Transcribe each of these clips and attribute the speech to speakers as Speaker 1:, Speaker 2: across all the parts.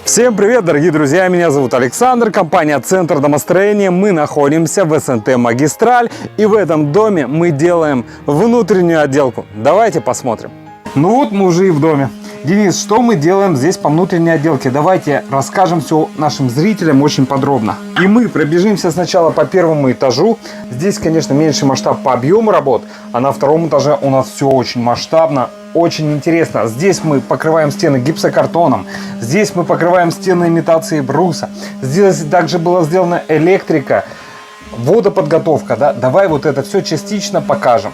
Speaker 1: Всем привет, дорогие друзья, меня зовут Александр, компания Центр домостроения. Мы находимся в СНТ Магистраль, и в этом доме мы делаем внутреннюю отделку. Давайте посмотрим. Ну вот мы уже и в доме. Денис, что мы делаем здесь по внутренней отделке? Давайте расскажем все нашим зрителям очень подробно. И мы пробежимся сначала по первому этажу. Здесь, конечно, меньший масштаб по объему работ, а на втором этаже у нас все очень масштабно. Очень интересно. Здесь мы покрываем стены гипсокартоном. Здесь мы покрываем стены имитацией бруса. Здесь также была сделана электрика, водоподготовка. Да? Давай вот это все частично покажем.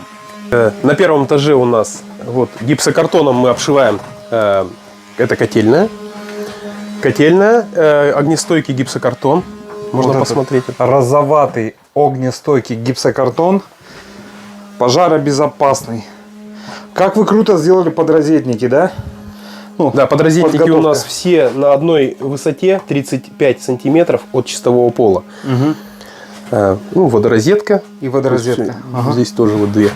Speaker 2: На первом этаже у нас вот гипсокартоном мы обшиваем. Это котельная. Огнестойкий гипсокартон. Можно вот посмотреть.
Speaker 1: Розоватый огнестойкий гипсокартон. Пожаробезопасный. Как вы круто сделали подрозетники, да? Ну,
Speaker 2: да, подрозетники у нас все на одной высоте 35 сантиметров от чистового пола. Угу. Водорозетка.
Speaker 1: И водорозетка.
Speaker 2: Ага. Здесь тоже вот две.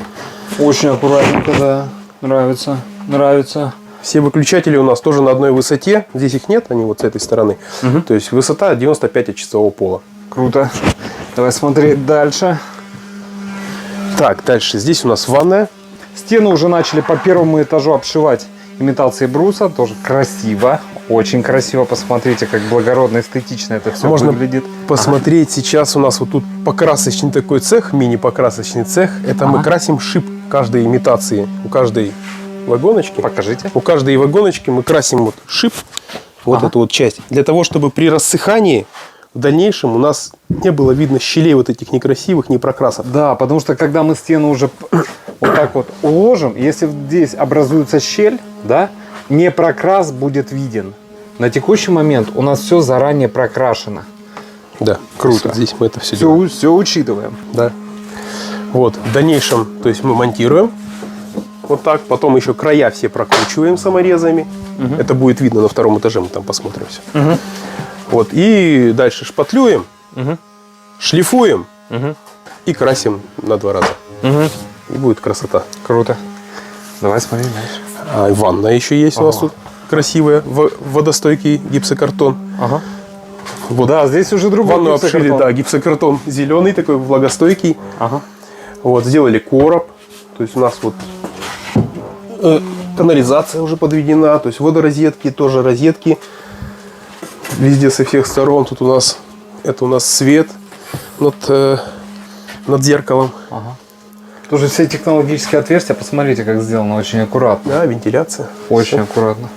Speaker 1: Очень аккуратненько, да. Нравится. Нравится.
Speaker 2: Все выключатели у нас тоже на одной высоте. Здесь их нет, они вот с этой стороны. Угу. То есть высота 95 от чистового пола.
Speaker 1: Круто. Давай смотреть дальше.
Speaker 2: Так, дальше. Здесь у нас ванная.
Speaker 1: Стены уже начали по первому этажу обшивать имитацией бруса. Тоже красиво. Очень красиво. Посмотрите, как благородно, эстетично это все выглядит.
Speaker 2: Посмотреть сейчас у нас вот тут покрасочный такой цех, мини-покрасочный цех. Это мы красим шип каждой имитации. У каждой вагоночки.
Speaker 1: Покажите.
Speaker 2: У каждой вагоночки мы красим вот шип. Вот эту вот часть. Для того, чтобы при рассыхании в дальнейшем у нас не было видно щелей вот этих некрасивых, непрокрасов.
Speaker 1: Да, потому что когда мы стену уже вот так вот уложим, если здесь образуется щель, да, не прокрас будет виден. На текущий момент у нас все заранее прокрашено.
Speaker 2: Да, круто. Здесь мы это
Speaker 1: все учитываем.
Speaker 2: Да. Вот, в дальнейшем, то есть мы монтируем вот так, потом еще края все прокручиваем саморезами. Угу. Это будет видно на втором этаже, мы там посмотрим все. Угу. Вот, и дальше шпатлюем, шлифуем и красим на 2 раза. И будет красота.
Speaker 1: Круто. Давай смотри дальше.
Speaker 2: Ванная еще есть у нас тут красивая, водостойкий гипсокартон. Вот.
Speaker 1: Да, здесь уже другой
Speaker 2: ванну обшили, да, гипсокартон зеленый, такой влагостойкий. Вот, сделали короб. То есть у нас вот канализация уже подведена, то есть водорозетки, тоже розетки. Везде со всех сторон. Тут у нас это у нас свет над зеркалом.
Speaker 1: Тоже все технологические отверстия, посмотрите, как сделано, очень аккуратно.
Speaker 2: Да, вентиляция.
Speaker 1: Очень аккуратно.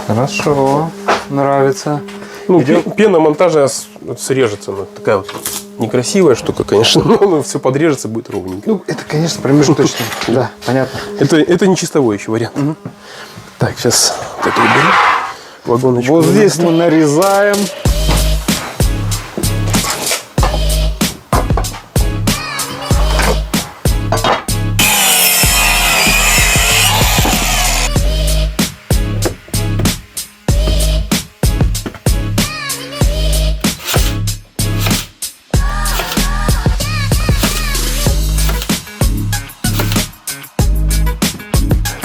Speaker 1: Хорошо, нравится.
Speaker 2: Ну, пена монтажная срежется, но такая вот некрасивая штука, конечно, но все подрежется, будет ровненько.
Speaker 1: Ну, это, конечно, промежуточно. Да, понятно.
Speaker 2: Это не чистовой еще вариант. Так, сейчас это уберем. Вагоночку.
Speaker 1: Вот здесь мы нарезаем.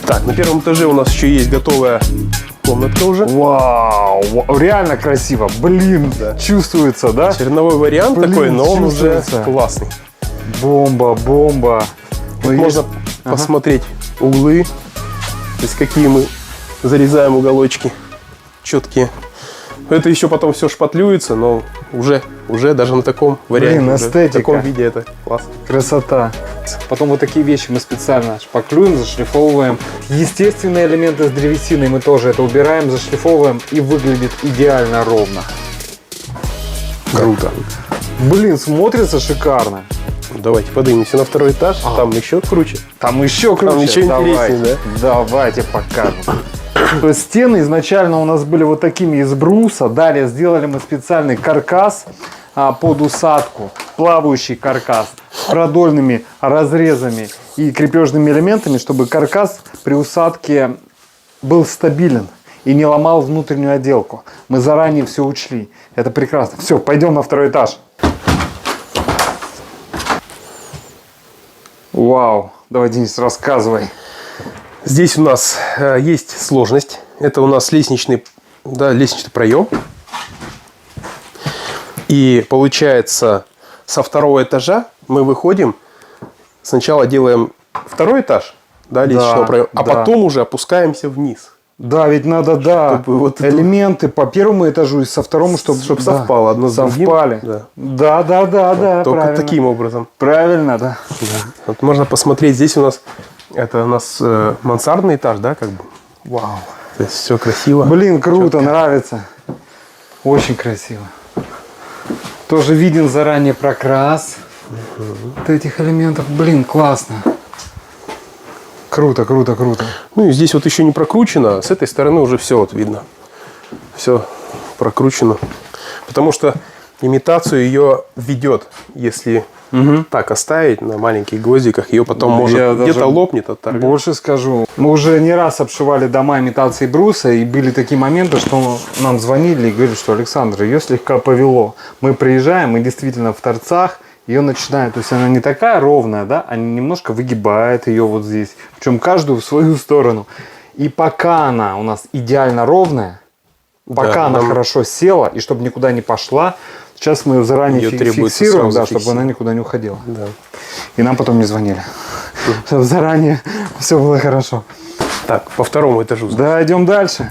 Speaker 2: Так, на первом этаже у нас еще есть готовая комнатка уже.
Speaker 1: Вау, реально красиво. Блин, да. Чувствуется, да?
Speaker 2: Черновой вариант такой, но он уже классный.
Speaker 1: Бомба, бомба.
Speaker 2: Можно посмотреть углы, то есть какие мы зарезаем уголочки четкие. Это еще потом все шпатлюется, но уже даже на таком варианте,
Speaker 1: блин, эстетика.
Speaker 2: В таком виде это классно.
Speaker 1: Красота. Потом вот такие вещи мы специально шпаклюем, зашлифовываем. Естественные элементы с древесиной мы тоже это убираем, зашлифовываем, и выглядит идеально ровно.
Speaker 2: Круто.
Speaker 1: Блин, смотрится шикарно.
Speaker 2: Давайте поднимемся на 2-й этаж, там еще круче.
Speaker 1: Там еще круче.
Speaker 2: Там еще интереснее, да?
Speaker 1: Давайте покажем. То есть стены изначально у нас были вот такими из бруса. Далее сделали мы специальный каркас под усадку, плавающий каркас с продольными разрезами и крепежными элементами, чтобы каркас при усадке был стабилен и не ломал внутреннюю отделку. Мы заранее все учли. Это прекрасно. Все, пойдем на 2-й этаж. Вау. Давай, Денис, рассказывай.
Speaker 2: Здесь у нас есть сложность это у нас лестничный проем. И получается, со второго этажа мы выходим, сначала делаем второй этаж, да, лестничного проема, а потом уже опускаемся вниз.
Speaker 1: Да, ведь надо,
Speaker 2: Чтобы вот
Speaker 1: элементы по первому этажу и со второму, чтобы
Speaker 2: совпало одно с другим.
Speaker 1: Совпали. Да,
Speaker 2: Только
Speaker 1: правильно.
Speaker 2: таким образом.
Speaker 1: Правильно, да.
Speaker 2: Вот можно посмотреть, здесь у нас мансардный этаж, да, как бы.
Speaker 1: Вау.
Speaker 2: То есть все красиво.
Speaker 1: Блин, круто, нравится. Очень красиво. Тоже виден заранее прокрас вот этих элементов. Блин, классно. Круто.
Speaker 2: Ну и здесь вот еще не прокручено, а с этой стороны уже все вот видно. Все прокручено. Потому что имитацию ее ведет, если так оставить на маленьких гвоздиках, ее потом может где-то лопнет от торга.
Speaker 1: Больше скажу. Мы уже не раз обшивали дома имитации бруса, и были такие моменты, что нам звонили и говорили, что Александр, ее слегка повело. Мы приезжаем, и действительно в торцах ее начинает, то есть она не такая ровная, да, а немножко выгибает ее вот здесь, причем каждую в свою сторону. И пока она у нас идеально ровная, пока она хорошо села, и чтобы никуда не пошла, сейчас мы ее заранее фиксируем, да, чтобы она никуда не уходила.
Speaker 2: Да.
Speaker 1: И нам потом не звонили. Чтобы заранее все было хорошо.
Speaker 2: Так, по второму этажу.
Speaker 1: Да, идем дальше.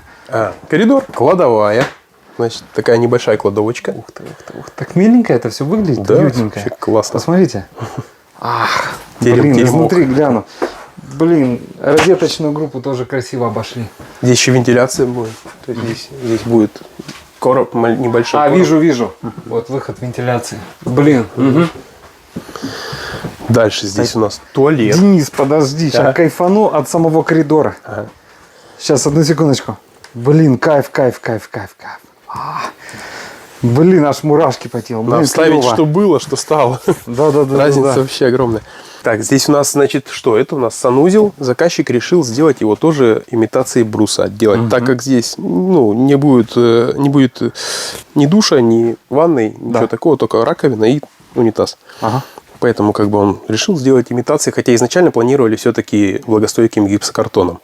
Speaker 2: Коридор, кладовая. Значит, такая небольшая кладовочка.
Speaker 1: Ух ты. Так миленько это все выглядит,
Speaker 2: да,
Speaker 1: уютненько.
Speaker 2: вообще классно.
Speaker 1: Посмотрите. Ах,
Speaker 2: Теремок.
Speaker 1: изнутри гляну. Блин, розеточную группу тоже красиво обошли.
Speaker 2: Здесь еще вентиляция будет. То есть здесь будет короб небольшой. Короб.
Speaker 1: Вижу. Вот выход вентиляции. Блин.
Speaker 2: Дальше здесь у нас туалет.
Speaker 1: Денис, подожди, сейчас кайфану от самого коридора. Сейчас, одну секундочку. Блин, кайф. Блин, аж мурашки по телу.
Speaker 2: Надо вставить, что было, что стало.
Speaker 1: Да.
Speaker 2: Разница вообще огромная. Так, здесь у нас, значит, что? Это у нас санузел. Заказчик решил сделать его тоже имитацией бруса отделать. Так как здесь не будет ни душа, ни ванной, ничего такого, только раковина и унитаз. Поэтому как бы он решил сделать имитации, хотя изначально планировали все-таки влагостойким гипсокартоном.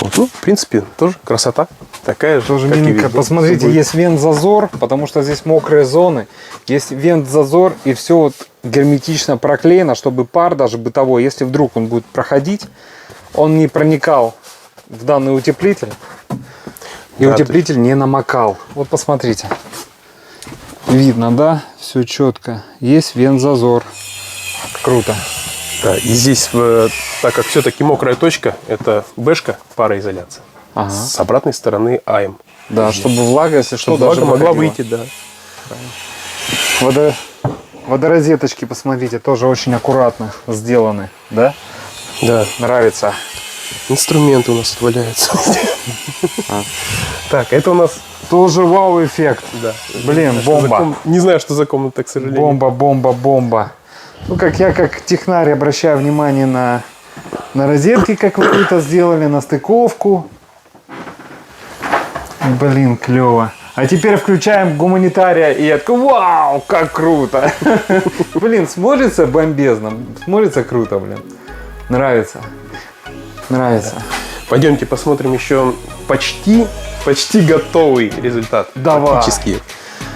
Speaker 2: Вот, в принципе, тоже красота. Такая же,
Speaker 1: тоже
Speaker 2: как
Speaker 1: миленько.
Speaker 2: и
Speaker 1: Посмотрите, есть вент-зазор, потому что здесь мокрые зоны. Есть вент-зазор, и все вот герметично проклеено, чтобы пар даже бытовой, если вдруг он будет проходить, он не проникал в данный утеплитель, и утеплитель не намокал. Вот посмотрите. Видно, да? Все четко. Есть вент-зазор. Круто.
Speaker 2: Да, и здесь, так как все-таки мокрая точка, это бэшка, пароизоляция. С обратной стороны АМ.
Speaker 1: Да, чтобы влага, если что, даже
Speaker 2: могла выйти, да.
Speaker 1: Водорозеточки, посмотрите, тоже очень аккуратно сделаны, да?
Speaker 2: Да.
Speaker 1: Нравится.
Speaker 2: Инструменты у нас тут валяются. Так, это у нас...
Speaker 1: Тоже вау-эффект.
Speaker 2: Да.
Speaker 1: Блин, бомба.
Speaker 2: Не знаю, что за комната, к сожалению.
Speaker 1: Бомба. Ну, я как технарь обращаю внимание на розетки, как вы это сделали, на стыковку. Блин, клево. А теперь включаем гуманитария, и я такой, вау, как круто. Блин, смотрится бомбезно, смотрится круто, блин. Нравится.
Speaker 2: Пойдемте посмотрим еще почти готовый результат.
Speaker 1: Давай.
Speaker 2: Практически.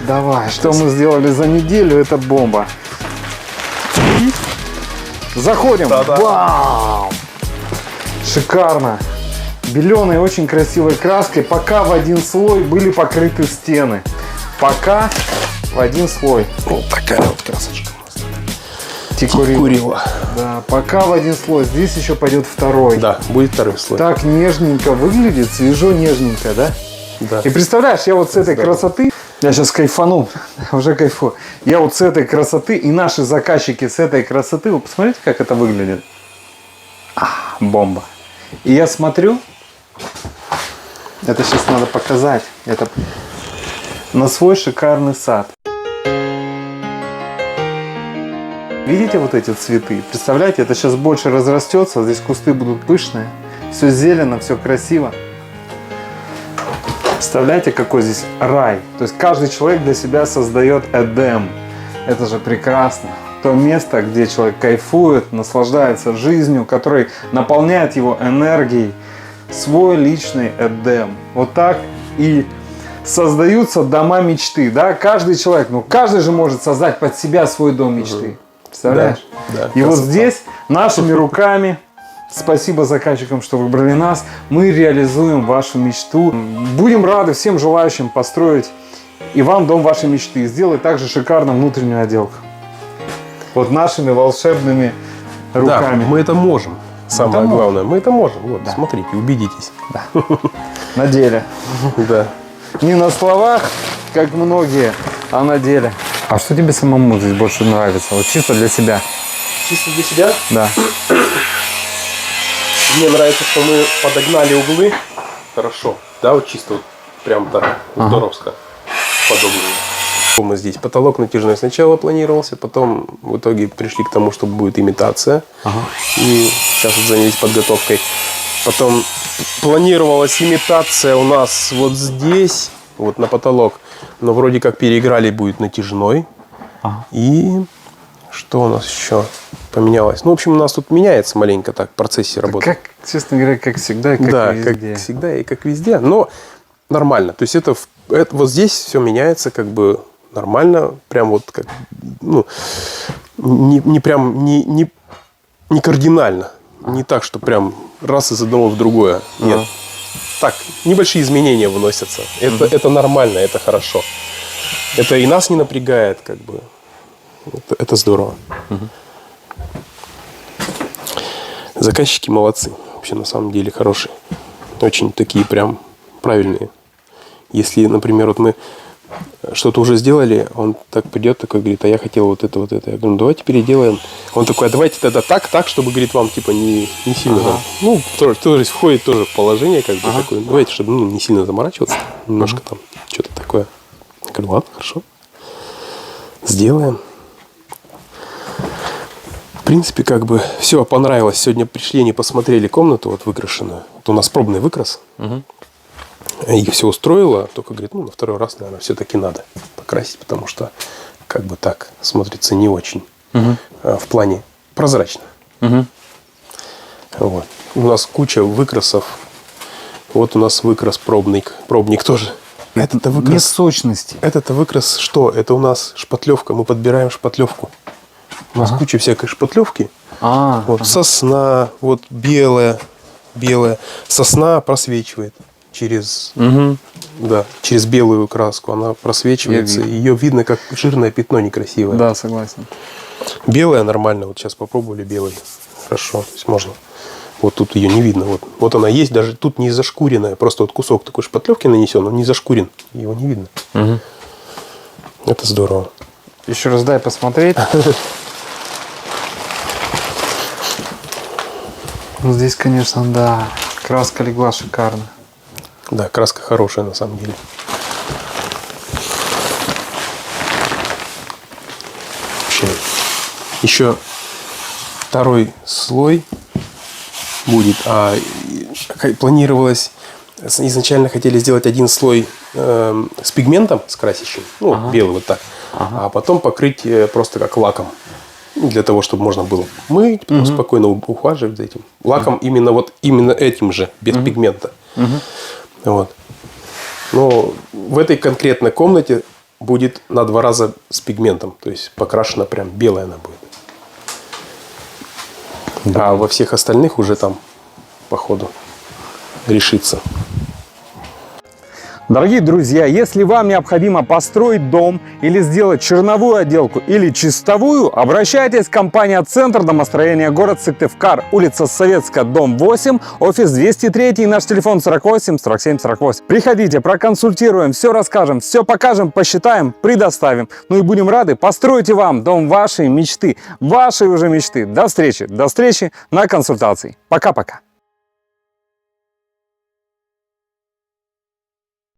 Speaker 1: Давай, что мы сделали за неделю, это бомба. Заходим. Вау! Шикарно. Беленой, очень красивой краской. Пока в один слой были покрыты стены. Пока в один слой.
Speaker 2: Вот такая вот красочка.
Speaker 1: Тикурила. Да, пока в один слой. Здесь еще пойдет второй.
Speaker 2: Да, будет второй слой.
Speaker 1: Так нежненько выглядит, свежо, нежненько, да?
Speaker 2: Да.
Speaker 1: И представляешь, я вот с этой красоты, я сейчас кайфану, уже кайфую. Я вот с этой красоты и наши заказчики с этой красоты, вы посмотрите, как это выглядит. Бомба. И я смотрю, это сейчас надо показать, это на свой шикарный сад. Видите вот эти цветы? Представляете, это сейчас больше разрастется, здесь кусты будут пышные, все зелено, все красиво. Представляете, какой здесь рай? То есть каждый человек для себя создает Эдем. Это же прекрасно. То место, где человек кайфует, наслаждается жизнью, который наполняет его энергией, свой личный Эдем. Вот так и создаются дома мечты, да? Каждый человек, ну каждый же может создать под себя свой дом мечты. Представляешь?
Speaker 2: Да,
Speaker 1: и вот здесь нашими руками, спасибо заказчикам, что выбрали нас, мы реализуем вашу мечту. Будем рады всем желающим построить и вам дом вашей мечты, сделать также шикарную внутреннюю отделку. Вот нашими волшебными руками.
Speaker 2: Да, мы это можем. Самое
Speaker 1: можем.
Speaker 2: главное, мы это можем. Вот, смотрите, убедитесь.
Speaker 1: Да. На деле.
Speaker 2: Да.
Speaker 1: Не на словах, как многие, а на деле. А что тебе самому здесь больше нравится? Вот чисто для себя.
Speaker 2: Чисто для себя?
Speaker 1: Да.
Speaker 2: Мне нравится, что мы подогнали углы хорошо. Да, вот чисто вот прям так здоровско подобно. Мы здесь потолок натяжной сначала планировался, потом в итоге пришли к тому, что будет имитация. И сейчас вот занялись подготовкой. Потом планировалась имитация у нас вот здесь, вот на потолок. Но вроде как переиграли, будет натяжной. И что у нас еще поменялось? Ну, в общем, у нас тут меняется маленько так в процессе работы.
Speaker 1: Как, честно говоря, как всегда и как
Speaker 2: да,
Speaker 1: везде.
Speaker 2: как всегда и как везде. Но нормально. То есть это вот здесь все меняется как бы нормально. Прям вот как, ну, не прям, не кардинально. Не так, что прям раз из одного в другое. Нет. Так, небольшие изменения вносятся. Это нормально, это хорошо. Это и нас не напрягает, как бы. Это здорово. Заказчики молодцы. Вообще, на самом деле, хорошие. Очень такие прям правильные. Если, например, вот мы что-то уже сделали, он так придет, такой говорит, а я хотел вот это, вот это. Я говорю, ну давайте переделаем. Он такой, а давайте тогда так, чтобы, говорит, вам типа не сильно там. Ну, тоже входит тоже в положение, как бы такое. Давайте, чтобы не сильно заморачиваться, немножко там что-то такое. Я говорю, ладно, хорошо. Сделаем. В принципе, как бы все понравилось. Сегодня пришли, не посмотрели комнату вот выкрашенную. Вот у нас пробный выкрас. Их все устроило, только говорит, ну, на второй раз, наверное, все-таки надо покрасить, потому что как бы так смотрится не очень в плане прозрачно. Вот. У нас куча выкрасов. Вот у нас выкрас пробник тоже. Это выкрас.
Speaker 1: Нет сочности.
Speaker 2: Это выкрас что? Это у нас шпатлевка. Мы подбираем шпатлевку. У нас куча всякой шпатлевки. Вот сосна, вот белая. Сосна просвечивает через белую краску. Она просвечивается. Ее видно как жирное пятно некрасивое.
Speaker 1: Да, согласен.
Speaker 2: Белая нормально. Вот сейчас попробовали белый. Хорошо. То есть можно. Вот тут ее не видно. Вот она есть. Даже тут не зашкуренная. Просто вот кусок такой шпатлевки нанесен. Он не зашкурен. Его не видно. Это здорово.
Speaker 1: Еще раз дай посмотреть. Ну, здесь, конечно, да. Краска легла шикарно.
Speaker 2: Да, краска хорошая на самом деле. Вообще. Еще второй слой будет. Планировалось, изначально хотели сделать один слой с пигментом, с красящим. Ну, белый вот так. А потом покрыть просто как лаком. Для того, чтобы можно было мыть, потом спокойно ухаживать за этим. Лаком именно этим же, без пигмента. Вот. Но в этой конкретной комнате будет на 2 раза с пигментом. То есть покрашена прям белая она будет. Да. А во всех остальных уже там по ходу решится.
Speaker 1: Дорогие друзья, если вам необходимо построить дом или сделать черновую отделку или чистовую, обращайтесь в компанию «Центр домостроения», город Сыктывкар, улица Советская, дом 8, офис 203, наш телефон 48 47 48. Приходите, проконсультируем, все расскажем, все покажем, посчитаем, предоставим. Ну и будем рады построить и вам дом вашей мечты, вашей уже мечты. До встречи на консультации. Пока-пока.